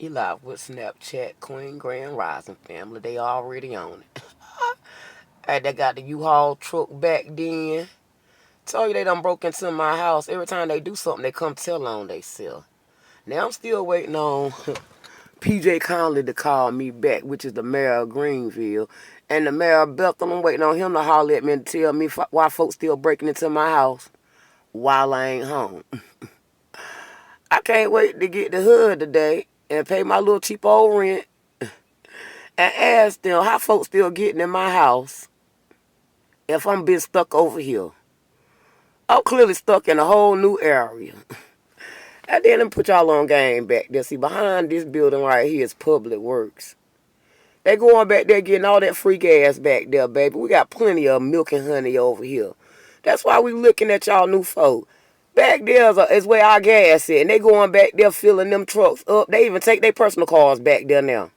You live with Snapchat, Queen Grand Rising family. They already on it. Hey, they got the U-Haul truck back then. Told you they done broke into my house. Every time they do something, they come tell on they sell. Now I'm still waiting on PJ Conley to call me back, which is the mayor of Greenville. And the mayor of Bethel, I'm waiting on him to holler at me and tell me why folks still breaking into my house while I ain't home. I can't wait to get the hood today and pay my little cheap old rent and ask them how folks still getting in my house if I'm been stuck over here. I'm clearly stuck in a whole new area. And then let me put y'all on game back there. See, behind this building right here is Public Works. They going back there getting all that free gas back there, baby. We got plenty of milk and honey over here. That's why we looking at y'all new folk. Back there is where our gas is. And they going back there filling them trucks up. They even take their personal cars back there now.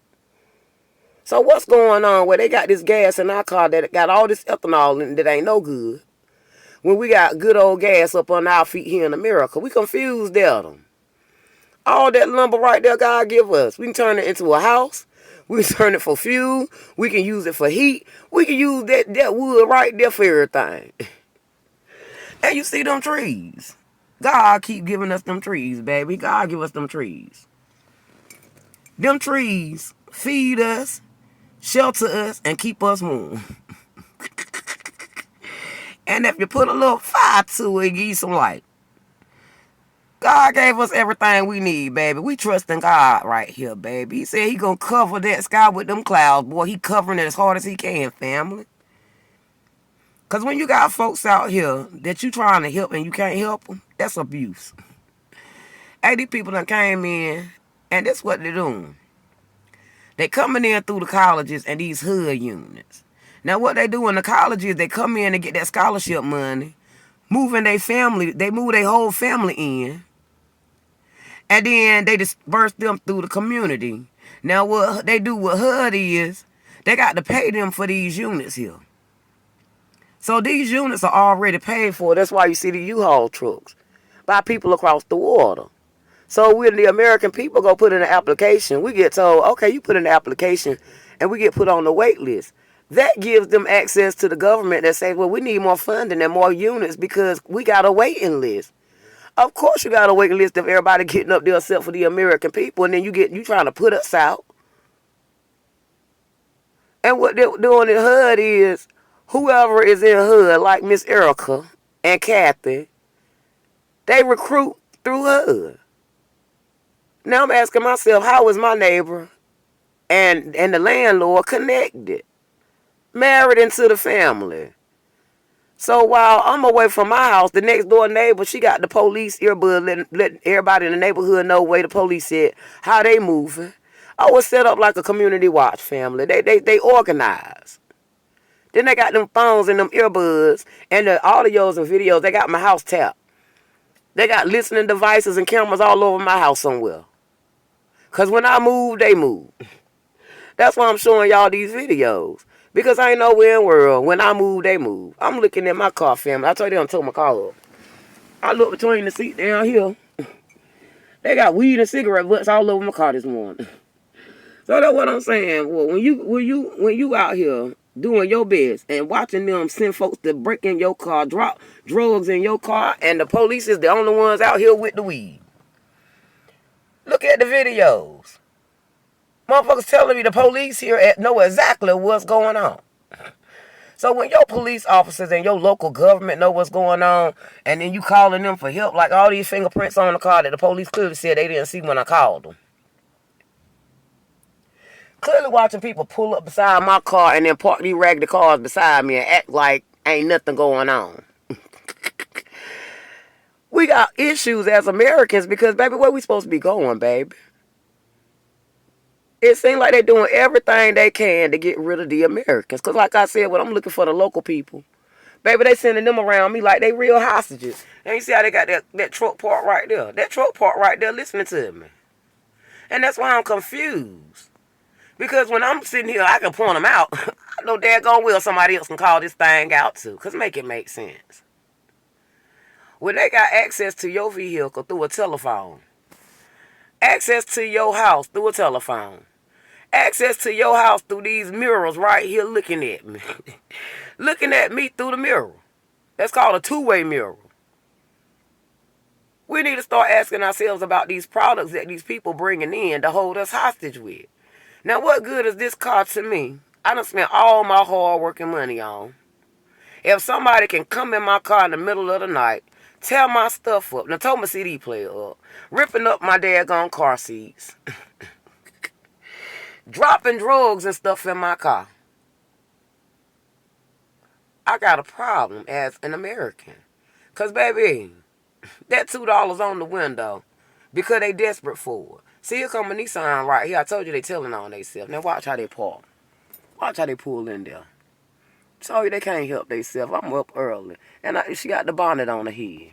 So what's going on where they got this gas in our car that got all this ethanol in it that ain't no good? When we got good old gas up on our feet here in America. We confused them. All that lumber right there God give us. We can turn it into a house. We can turn it for fuel. We can use it for heat. We can use that wood right there for everything. And you see them trees. God keep giving us them trees, baby. God give us them trees. Them trees feed us, shelter us, and keep us warm. And if you put a little fire to it, give you some light. God gave us everything we need, baby. We trust in God right here, baby. He said he gonna cover that sky with them clouds, boy. He covering it as hard as he can, family. Because when you got folks out here that you trying to help and you can't help them, that's abuse. Hey, these people done came in, and that's what they're doing. They coming in through the colleges and these hood units. Now, what they do in the colleges, they come in and get that scholarship money, moving their family, they move their whole family in, and then they disperse them through the community. Now, what they do with HUD is, they got to pay them for these units here. So these units are already paid for. That's why you see the U-Haul trucks by people across the water. So when the American people go put in an application, we get told, okay, you put in an application, and we get put on the wait list. That gives them access to the government that says, well, we need more funding and more units because we got a waiting list. Of course you got a waiting list of everybody getting up there except for the American people, and then you trying to put us out. And what they're doing in HUD is, whoever is in HUD, like Miss Erica and Kathy, they recruit through HUD. Now I'm asking myself, how is my neighbor and the landlord connected? Married into the family. So while I'm away from my house, the next door neighbor, she got the police earbud letting everybody in the neighborhood know where the police at, how they moving. I was set up like a community watch family. They organize. Then they got them phones and them earbuds and the audios and videos. They got my house tapped. They got listening devices and cameras all over my house somewhere. Because when I move, they move. That's why I'm showing y'all these videos. Because I ain't nowhere in the world. When I move, they move. I'm looking at my car, family. I told you they done took my car up. I look between the seat down here. They got weed and cigarette butts all over my car this morning. So that's what I'm saying. Well, when you out here doing your best and watching them send folks to break in your car, drop drugs in your car, and the police is the only ones out here with the weed. Look at the videos. Motherfuckers telling me the police here know exactly what's going on. So when your police officers and your local government know what's going on, and then you calling them for help, like all these fingerprints on the car that the police clearly said they didn't see when I called them. Clearly watching people pull up beside my car and then park these raggedy cars beside me and act like ain't nothing going on. We got issues as Americans because, baby, where we supposed to be going, baby? It seems like they're doing everything they can to get rid of the Americans. Because like I said, when I'm looking for the local people, baby, they sending them around me like they real hostages. And you see how they got that truck parked right there. That truck parked right there listening to me. And that's why I'm confused. Because when I'm sitting here, I can point them out. I know daggone well somebody else can call this thing out too. Because make it make sense. When they got access to your vehicle through a telephone, Access to your house through a telephone. Access to your house through these mirrors right here looking at me. Looking at me through the mirror. That's called a two-way mirror. We need to start asking ourselves about these products that these people bringing in to hold us hostage with. Now, what good is this car to me? I done spent all my hard working money on. If somebody can come in my car in the middle of the night, tear my stuff up, now tow my CD player up, ripping up my daggone car seats, dropping drugs and stuff in my car, I got a problem as an American. Because, baby, that $2 on the window, because they desperate for it. See, here come a Nissan right here. I told you they telling on themselves. Now watch how they park. Watch how they pull in there. Told you they can't help themselves. I'm up early. And she got the bonnet on her head.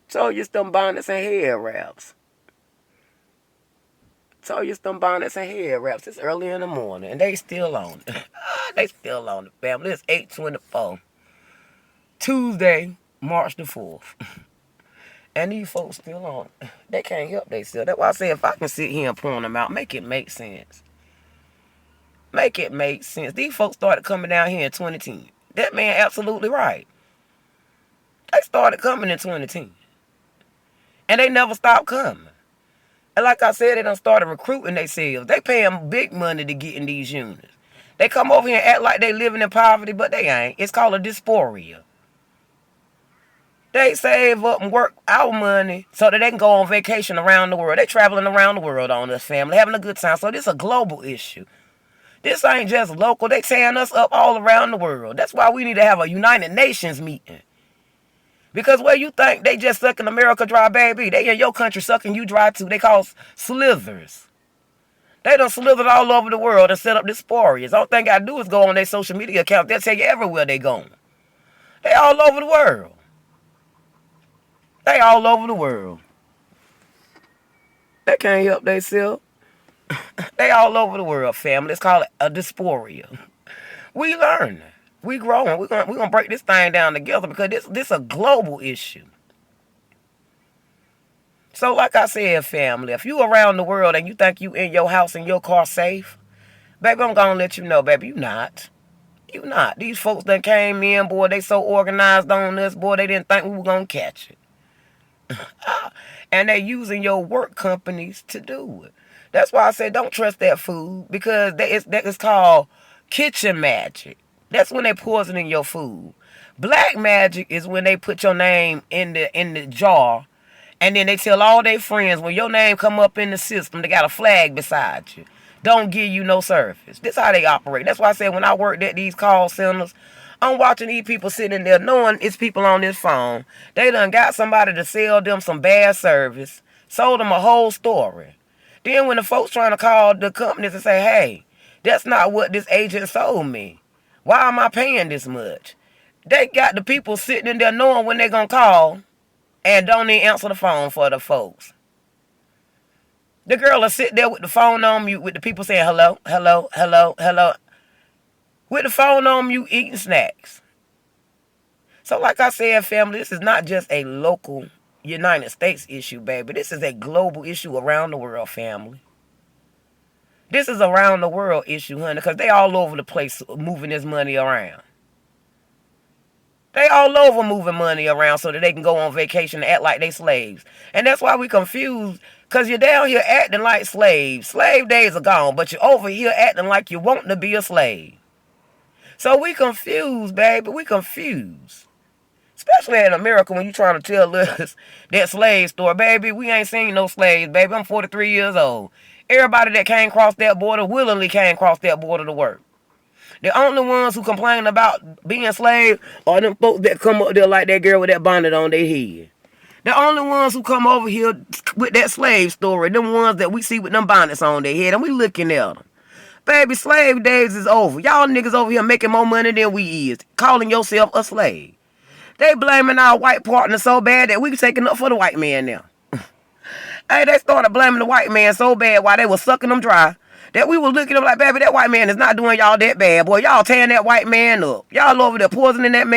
Told you it's them bonnets and head wraps. Told you it's them bonnets and head wraps. It's early in the morning. And they still on it. They still on it, family. It's 8:24. Tuesday, March the 4th. And these folks still on it. They can't help themselves. That's why I say if I can sit here and point them out, make it make sense. Make it make sense. These folks started coming down here in 2010. That man absolutely right. They started coming in 2010. And they never stopped coming. And like I said, they done started recruiting themselves. They pay them big money to get in these units. They come over here and act like they living in poverty, but they ain't. It's called a dysphoria. They save up and work our money so that they can go on vacation around the world. They traveling around the world on this family, having a good time. So this is a global issue. This ain't just local. They tearing us up all around the world. That's why we need to have a United Nations meeting. Because where you think they just sucking America dry, baby, they in your country sucking you dry too. They call slithers. They done slithered all over the world and set up dysphoria. All thing I do is go on their social media account. They'll tell you everywhere they going. They all over the world. They all over the world. They can't help themselves. They all over the world, family. It's called a dysphoria. We learning. We growing. We're gonna break this thing down together because this a global issue. So like I said, family, if you around the world and you think you in your house and your car safe, baby, I'm gonna let you know, baby, you not. You not. These folks that came in, boy, they so organized on us, boy, they didn't think we were gonna catch it. And they using your work companies to do it. That's why I said don't trust that food because it's called kitchen magic. That's when they poisoning your food. Black magic is when they put your name in the jar, and then they tell all their friends when your name come up in the system, they got a flag beside you. Don't give you no service. This how they operate. That's why I said when I worked at these call centers, I'm watching these people sitting there knowing it's people on this phone. They done got somebody to sell them some bad service, sold them a whole story. Then when the folks trying to call the companies and say, hey, that's not what this agent sold me. Why am I paying this much? They got the people sitting in there knowing when they're going to call and don't even answer the phone for the folks. The girl will sit there with the phone on mute with the people saying hello, hello, hello, hello. With the phone on mute eating snacks. So like I said, family, this is not just a local United States issue, baby. This is a global issue around the world, family. This is around the world issue, honey, because they all over the place moving this money around. They all over moving money around so that they can go on vacation and act like they slaves. And that's why we confused, because you're down here acting like slaves. Slave days are gone, but you're over here acting like you want to be a slave. So we confused, baby. We confused. Especially in America when you trying to tell us that slave story. Baby, we ain't seen no slaves, baby. I'm 43 years old. Everybody that came across that border willingly came across that border to work. The only ones who complain about being slaves are them folks that come up there like that girl with that bonnet on their head. The only ones who come over here with that slave story, them ones that we see with them bonnets on their head, and we looking at them. Baby, slave days is over. Y'all niggas over here making more money than we is, calling yourself a slave. They blaming our white partner so bad that we taking up for the white man now. Hey, they started blaming the white man so bad while they was sucking them dry that we was looking at them like, baby, that white man is not doing y'all that bad. Boy, y'all tearing that white man up. Y'all over there poisoning that man.